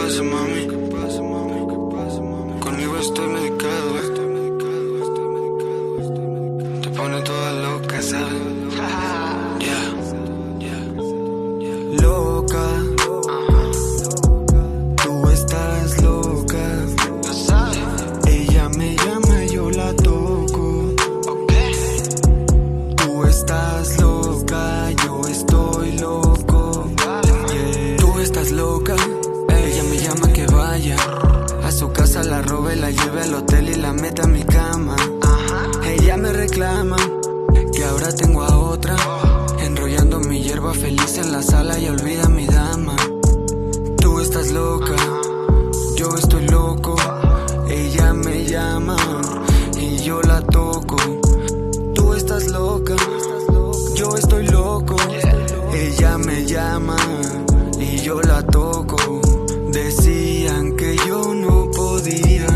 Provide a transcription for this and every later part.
pasa, mami? Conmigo estoy medicado, te pone toda loca, ¿sabes? Loca, tú estás loca. Ella me llama, yo la toco. Tú estás loca, yo estoy loco. Tú estás loca. Ella me llama que vaya a su casa, la robe, la lleve al hotel y la meta a mi cama. Ella me reclama que ahora tengo a otra, enrollando mi hierba feliz en la sala y olvida a mi dama. Tú estás loca, yo estoy loco. Ella me llama y yo la toco. Tú estás loca, yo estoy loco. Ella me llama y yo la toco. Decían que yo no podía,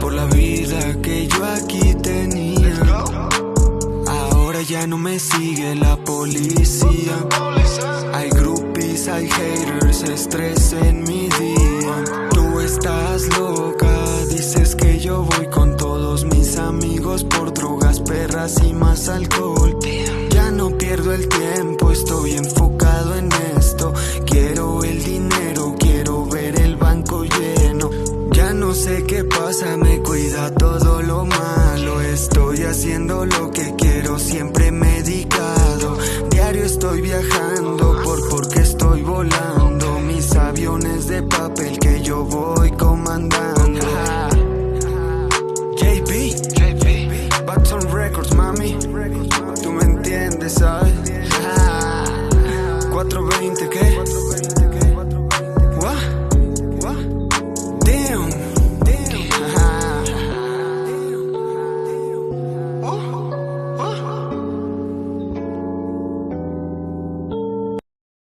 por la vida que yo aquí tenía. Ahora ya no me sigue la policía. Hay groupies, hay haters, estrés en mi día. Tú estás loca, dices que yo voy con todos mis amigos por drogas, perras y más alcohol. Ya no pierdo el tiempo, estoy enfocado en esto. Quiero el dinero, quiero ver el banco lleno. Ya no sé qué pasa, me cuida todo lo malo. Estoy haciendo lo que quiero, siempre medicado. Diario estoy viajando porque estoy volando. Mis aviones de papel que yo voy comandando. JP, Backton Records, mami. Tú me entiendes, ¿sabes?